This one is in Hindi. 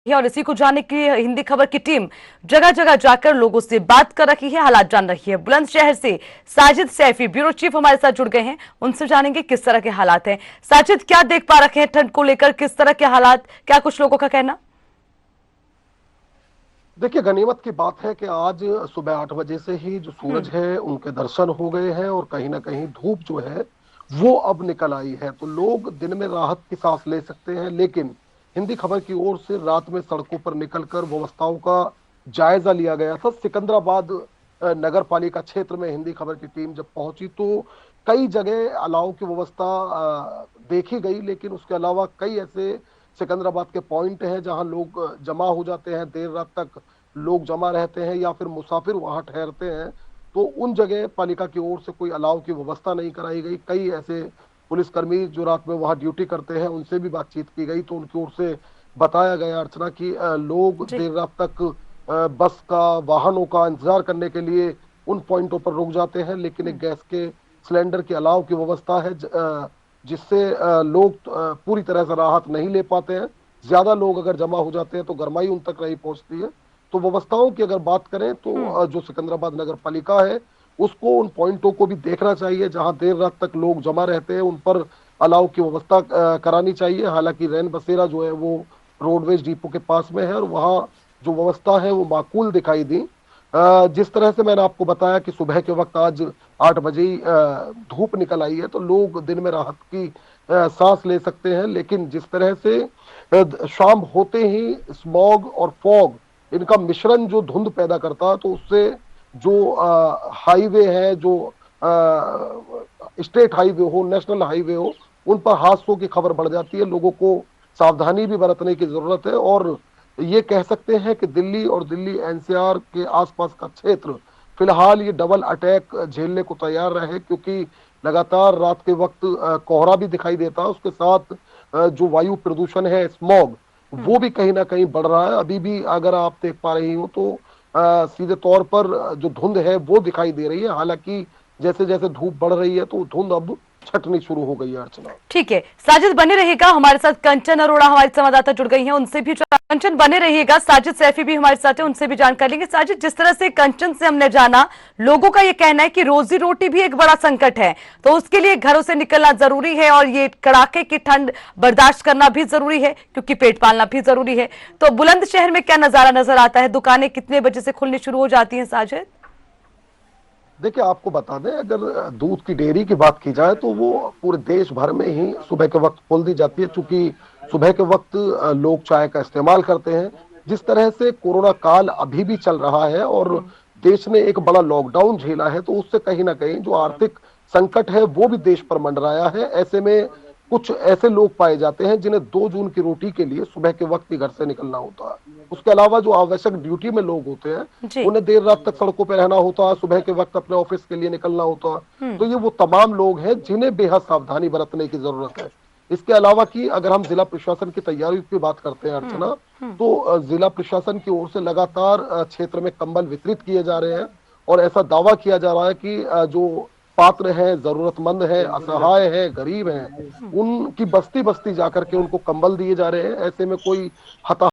और इसी को जानने के लिए हिंदी खबर की टीम जगह जगह जाकर लोगों से बात कर रही है, हालात जान रही है। बुलंदशहर से साजिद सैफी ब्यूरो चीफ हमारे साथ जुड़ गए हैं, उनसे जानेंगे किस तरह के हालात हैं। साजिद, क्या देख पा रखे हैं ठंड को लेकर, किस तरह के हालात, क्या कुछ लोगों का कहना? देखिए, गनीमत की बात है कि आज सुबह 8 बजे से ही जो सूरज है उनके दर्शन हो गए हैं और कहीं ना कहीं धूप जो है वो अब निकल आई है, तो लोग दिन में राहत की सांस ले सकते हैं। लेकिन हिंदी खबर की ओर से रात में सड़कों पर निकलकर व्यवस्थाओं का जायजा लिया गया था। सिकंदराबाद नगर पालिका क्षेत्र में हिंदी खबर की टीम जब पहुंची तो कई जगह अलाव की व्यवस्था देखी गई, लेकिन उसके अलावा कई ऐसे सिकंदराबाद के पॉइंट हैं जहां लोग जमा हो जाते हैं, देर रात तक लोग जमा रहते हैं या फिर मुसाफिर वहां ठहरते हैं। तो उन जगह पालिका की ओर से कोई अलाव की व्यवस्था नहीं कराई गई। कई ऐसे पुलिसकर्मी जो रात में वहां ड्यूटी करते हैं उनसे भी बातचीत की गई, तो उनकी ओर से बताया गया अर्चना कि लोग जी। देर रात तक बस का, वाहनों का इंतजार करने के लिए उन पॉइंटों पर रुक जाते हैं, लेकिन एक गैस के सिलेंडर की अलाव की व्यवस्था है जिससे लोग पूरी तरह से राहत नहीं ले पाते हैं। ज्यादा लोग अगर जमा हो जाते हैं तो गरमाई उन तक नहीं पहुंचती है। तो व्यवस्थाओं की अगर बात करें तो जो सिकंदराबाद नगर पालिका है उसको उन पॉइंटों को भी देखना चाहिए जहां देर रात तक लोग जमा रहते हैं, उन पर अलाव की व्यवस्था करानी चाहिए। हालांकि रैन बसेरा जो है वो रोडवेज डिपो के पास में है और वहाँ जो व्यवस्था है वो माकूल दिखाई दी। जिस तरह से मैंने आपको बताया कि सुबह के वक्त आज 8 बजे ही धूप निकल आई है, तो लोग दिन में राहत की सांस ले सकते हैं। लेकिन जिस तरह से शाम होते ही स्मॉग और फॉग, इनका मिश्रण जो धुंध पैदा करता है, तो उससे जो हाईवे है, जो स्टेट हाईवे हो, नेशनल हाईवे हो, उन पर हादसों की खबर बढ़ जाती है। लोगों को सावधानी भी बरतने की जरूरत है। और ये कह सकते हैं कि दिल्ली और दिल्ली एनसीआर के आसपास का क्षेत्र फिलहाल ये डबल अटैक झेलने को तैयार रहे, क्योंकि लगातार रात के वक्त कोहरा भी दिखाई देता है, उसके साथ जो वायु प्रदूषण है, स्मॉग, वो भी कहीं ना कहीं बढ़ रहा है। अभी भी अगर आप देख पा रही हो तो सीधे तौर पर जो धुंध है वो दिखाई दे रही है। हालांकि जैसे जैसे धूप बढ़ रही है तो धुंध अब छटनी शुरू हो गई है अर्चना। ठीक है, साजिद बने रहिएगा, हमारे साथ कंचन अरोड़ा हमारे संवाददाता जुड़ गई हैं, उनसे भी कंचन बने रहिएगा। साजिद सैफी भी हमारे साथ है, उनसे भी जानकारी लेंगे। साजिद, जिस तरह से कंचन से हमने जाना, लोगों का ये कहना है कि रोजी रोटी भी एक बड़ा संकट है, तो उसके लिए घरों से निकलना जरूरी है और ये कड़ाके की ठंड बर्दाश्त करना भी जरूरी है, क्योंकि पेट पालना भी जरूरी है। तो बुलंदशहर में क्या नजारा नजर आता है? दुकानें कितने बजे से खुलनी शुरू हो जाती हैं साजिद? देखिए, आपको बता दें, अगर दूध की डेयरी की बात की जाए तो वो पूरे देश भर में ही सुबह के वक्त खोल दी जाती है, क्योंकि सुबह के वक्त लोग चाय का इस्तेमाल करते हैं। जिस तरह से कोरोना काल अभी भी चल रहा है और देश ने एक बड़ा लॉकडाउन झेला है, तो उससे कहीं ना कहीं जो आर्थिक संकट है वो भी देश पर मंडराया है। ऐसे में कुछ ऐसे लोग पाए जाते हैं जिन्हें 2 जून की रोटी के लिए सुबह के वक्त ही घर से निकलना होता है। उसके अलावा जो आवश्यक ड्यूटी में लोग होते हैं जी। उन्हें देर रात तक सड़कों पर रहना होता है, सुबह के वक्त अपने ऑफिस के लिए निकलना होता है। तो ये वो तमाम लोग हैं जिन्हें बेहद सावधानी बरतने की जरूरत है। इसके अलावा की अगर हम जिला प्रशासन की तैयारी की बात करते हैं अर्चना, तो जिला प्रशासन की ओर से लगातार क्षेत्र में कंबल वितरित किए जा रहे हैं और ऐसा दावा किया जा रहा है कि जो पात्र हैं, जरूरतमंद हैं, असहाय हैं, गरीब हैं, उनकी बस्ती बस्ती जाकर के उनको कंबल दिए जा रहे हैं। ऐसे में कोई हताहत